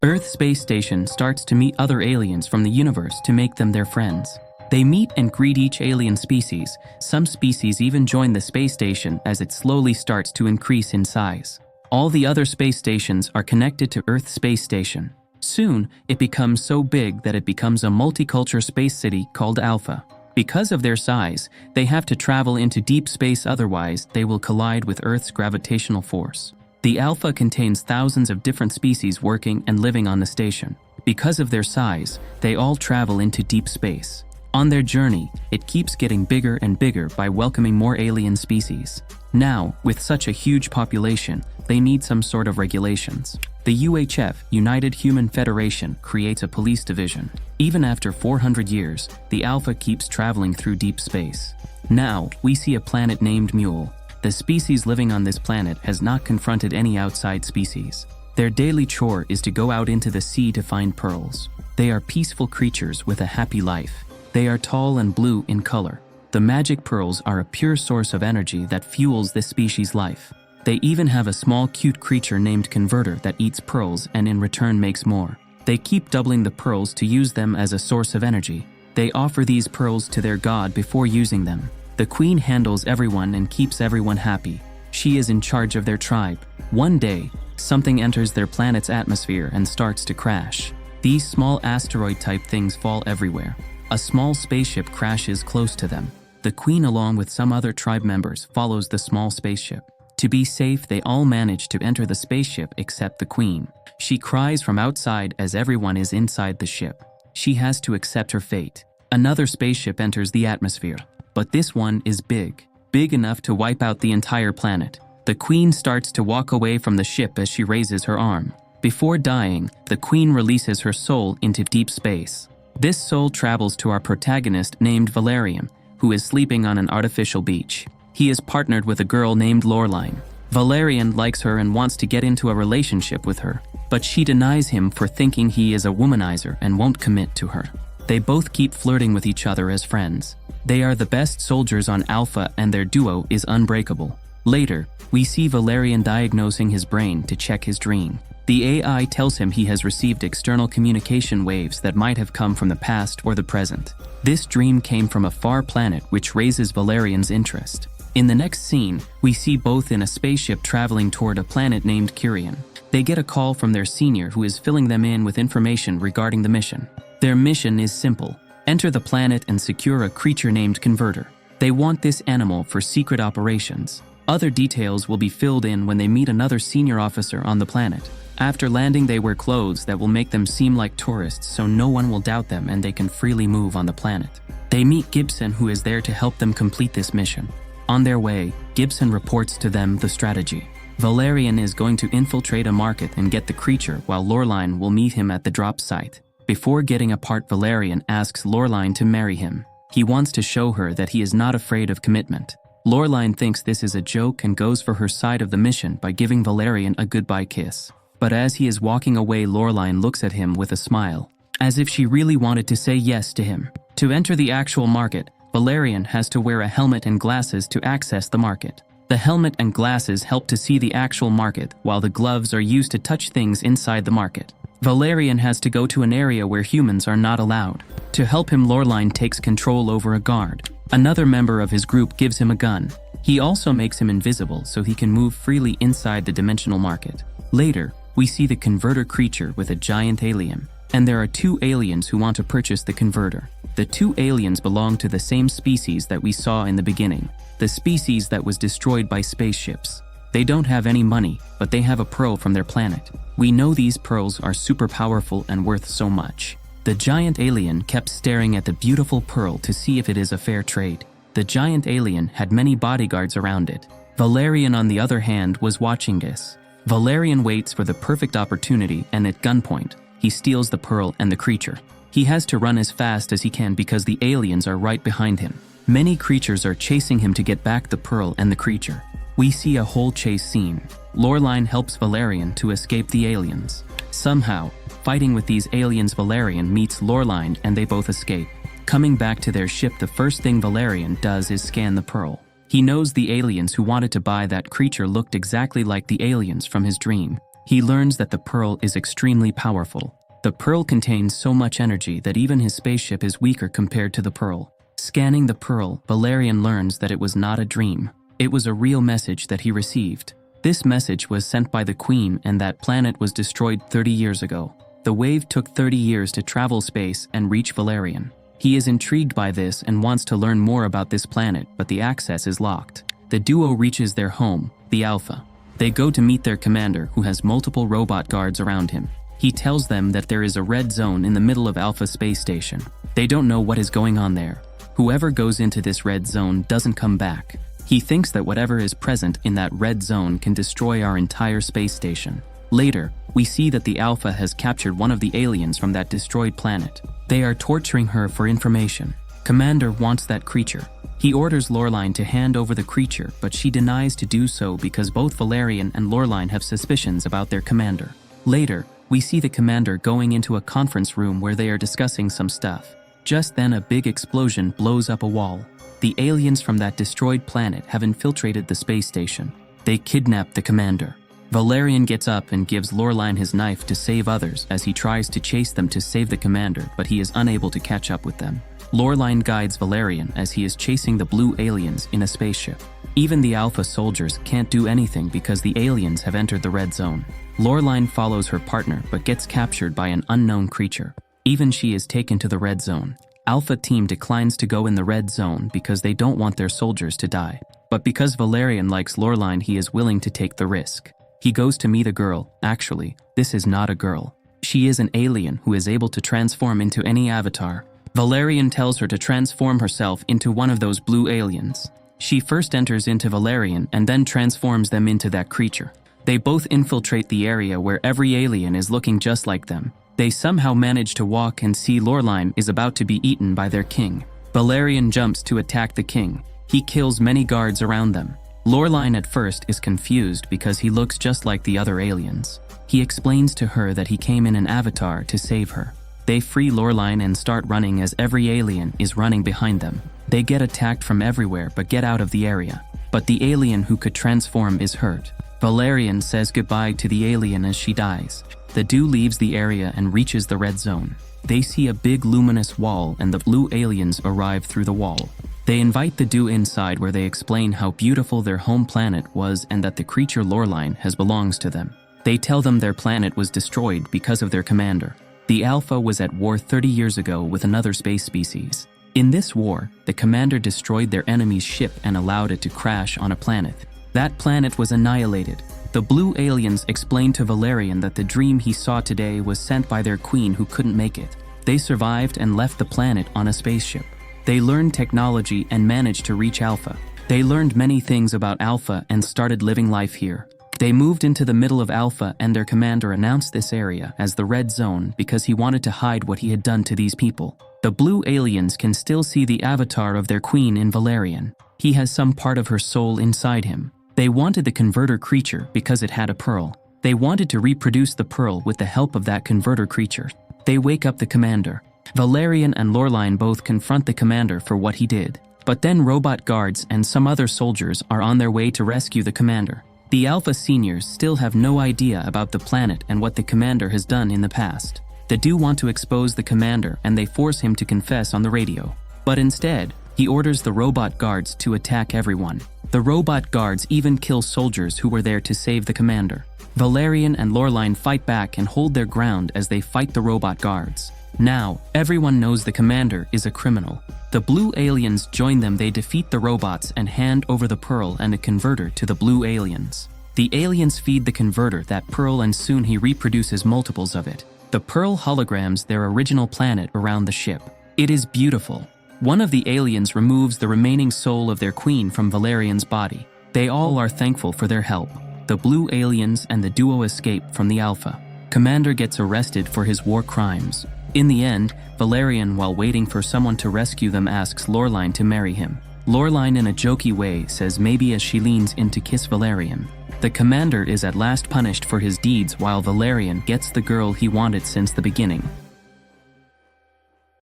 Earth Space Station starts to meet other aliens from the universe to make them their friends. They meet and greet each alien species. Some species even join the space station as it slowly starts to increase in size. All the other space stations are connected to Earth Space Station. Soon, it becomes so big that it becomes a multicultural space city called Alpha. Because of their size, they have to travel into deep space, otherwise they will collide with Earth's gravitational force. The Alpha contains thousands of different species working and living on the station. Because of their size, they all travel into deep space. On their journey, it keeps getting bigger and bigger by welcoming more alien species. Now, with such a huge population, they need some sort of regulations. The UHF, United Human Federation, creates a police division. Even after 400 years, the Alpha keeps traveling through deep space. Now, we see a planet named Mule. The species living on this planet has not confronted any outside species. Their daily chore is to go out into the sea to find pearls. They are peaceful creatures with a happy life. They are tall and blue in color. The magic pearls are a pure source of energy that fuels this species' life. They even have a small cute creature named Converter that eats pearls and in return makes more. They keep doubling the pearls to use them as a source of energy. They offer these pearls to their god before using them. The queen handles everyone and keeps everyone happy. She is in charge of their tribe. One day, something enters their planet's atmosphere and starts to crash. These small asteroid-type things fall everywhere. A small spaceship crashes close to them. The queen, along with some other tribe members, follows the small spaceship. To be safe, they all manage to enter the spaceship except the queen. She cries from outside as everyone is inside the ship. She has to accept her fate. Another spaceship enters the atmosphere, but this one is big enough to wipe out the entire planet. The queen starts to walk away from the ship as she raises her arm. Before dying, the queen releases her soul into deep space. This soul travels to our protagonist named Valerian, who is sleeping on an artificial beach. He is partnered with a girl named Lurine. Valerian likes her and wants to get into a relationship with her, but she denies him for thinking he is a womanizer and won't commit to her. They both keep flirting with each other as friends. They are the best soldiers on Alpha and their duo is unbreakable. Later, we see Valerian diagnosing his brain to check his dream. The AI tells him he has received external communication waves that might have come from the past or the present. This dream came from a far planet, which raises Valerian's interest. In the next scene, we see both in a spaceship traveling toward a planet named Curian. They get a call from their senior who is filling them in with information regarding the mission. Their mission is simple: enter the planet and secure a creature named Converter. They want this animal for secret operations. Other details will be filled in when they meet another senior officer on the planet. After landing, they wear clothes that will make them seem like tourists so no one will doubt them and they can freely move on the planet. They meet Gibson, who is there to help them complete this mission. On their way, Gibson reports to them the strategy. Valerian is going to infiltrate a market and get the creature, while Lurine will meet him at the drop site. Before getting apart, Valerian asks Lurine to marry him. He wants to show her that he is not afraid of commitment. Lurine thinks this is a joke and goes for her side of the mission by giving Valerian a goodbye kiss. But as he is walking away, Lurine looks at him with a smile, as if she really wanted to say yes to him. To enter the actual market, Valerian has to wear a helmet and glasses to access the market. The helmet and glasses help to see the actual market, while the gloves are used to touch things inside the market. Valerian has to go to an area where humans are not allowed. To help him, Lurine takes control over a guard. Another member of his group gives him a gun. He also makes him invisible so he can move freely inside the dimensional market. Later, we see the Converter creature with a giant alien, and there are two aliens who want to purchase the Converter. The two aliens belong to the same species that we saw in the beginning, the species that was destroyed by spaceships. They don't have any money, but they have a pearl from their planet. We know these pearls are super powerful and worth so much. The giant alien kept staring at the beautiful pearl to see if it is a fair trade. The giant alien had many bodyguards around it. Valerian, on the other hand, was watching this. Valerian waits for the perfect opportunity, and at gunpoint, he steals the pearl and the creature. He has to run as fast as he can because the aliens are right behind him. Many creatures are chasing him to get back the pearl and the creature. We see a whole chase scene. Lurine helps Valerian to escape the aliens. Somehow, fighting with these aliens, Valerian meets Lurine and they both escape. Coming back to their ship, the first thing Valerian does is scan the pearl. He knows the aliens who wanted to buy that creature looked exactly like the aliens from his dream. He learns that the pearl is extremely powerful. The pearl contains so much energy that even his spaceship is weaker compared to the pearl. Scanning the pearl, Valerian learns that it was not a dream. It was a real message that he received. This message was sent by the Queen, and that planet was destroyed 30 years ago. The wave took 30 years to travel space and reach Valerian. He is intrigued by this and wants to learn more about this planet, but the access is locked. The duo reaches their home, the Alpha. They go to meet their commander, who has multiple robot guards around him. He tells them that there is a red zone in the middle of Alpha space station. They don't know what is going on there. Whoever goes into this red zone doesn't come back. He thinks that whatever is present in that red zone can destroy our entire space station. Later, we see that the Alpha has captured one of the aliens from that destroyed planet. They are torturing her for information. Commander wants that creature. He orders Lurine to hand over the creature, but she denies to do so because both Valerian and Lurine have suspicions about their commander. Later, we see the commander going into a conference room where they are discussing some stuff. Just then a big explosion blows up a wall. The aliens from that destroyed planet have infiltrated the space station. They kidnap the commander. Valerian gets up and gives Lurine his knife to save others as he tries to chase them to save the commander, but he is unable to catch up with them. Lurine guides Valerian as he is chasing the blue aliens in a spaceship. Even the Alpha soldiers can't do anything because the aliens have entered the red zone. Lurine follows her partner but gets captured by an unknown creature. Even she is taken to the red zone. Alpha team declines to go in the red zone because they don't want their soldiers to die. But because Valerian likes Lurine, he is willing to take the risk. He goes to meet a girl. Actually, this is not a girl. She is an alien who is able to transform into any avatar. Valerian tells her to transform herself into one of those blue aliens. She first enters into Valerian and then transforms them into that creature. They both infiltrate the area where every alien is looking just like them. They somehow manage to walk and see Lurine is about to be eaten by their king. Valerian jumps to attack the king. He kills many guards around them. Lurine at first is confused because he looks just like the other aliens. He explains to her that he came in an avatar to save her. They free Lurine and start running as every alien is running behind them. They get attacked from everywhere but get out of the area. But the alien who could transform is hurt. Valerian says goodbye to the alien as she dies. The duo leaves the area and reaches the red zone. They see a big luminous wall and the blue aliens arrive through the wall. They invite the duo inside where they explain how beautiful their home planet was and that the creature Lurine has belongs to them. They tell them their planet was destroyed because of their commander. The Alpha was at war 30 years ago with another space species. In this war, the commander destroyed their enemy's ship and allowed it to crash on a planet. That planet was annihilated. The blue aliens explained to Valerian that the dream he saw today was sent by their queen who couldn't make it. They survived and left the planet on a spaceship. They learned technology and managed to reach Alpha. They learned many things about Alpha and started living life here. They moved into the middle of Alpha and their commander announced this area as the red zone because he wanted to hide what he had done to these people. The blue aliens can still see the avatar of their queen in Valerian. He has some part of her soul inside him. They wanted the converter creature because it had a pearl. They wanted to reproduce the pearl with the help of that converter creature. They wake up the commander. Valerian and Lurine both confront the commander for what he did. But then robot guards and some other soldiers are on their way to rescue the commander. The Alpha seniors still have no idea about the planet and what the commander has done in the past. They do want to expose the commander and they force him to confess on the radio. But instead, he orders the robot guards to attack everyone. The robot guards even kill soldiers who were there to save the commander. Valerian and Lurine fight back and hold their ground as they fight the robot guards. Now, everyone knows the commander is a criminal. The blue aliens join them. They defeat the robots and hand over the pearl and a converter to the blue aliens. The aliens feed the converter that pearl and soon he reproduces multiples of it. The pearl holograms their original planet around the ship. It is beautiful. One of the aliens removes the remaining soul of their queen from Valerian's body. They all are thankful for their help. The blue aliens and the duo escape from the Alpha. Commander gets arrested for his war crimes. In the end, Valerian, while waiting for someone to rescue them, asks Lurine to marry him. Lurine, in a jokey way, says maybe as she leans in to kiss Valerian. The commander is at last punished for his deeds while Valerian gets the girl he wanted since the beginning.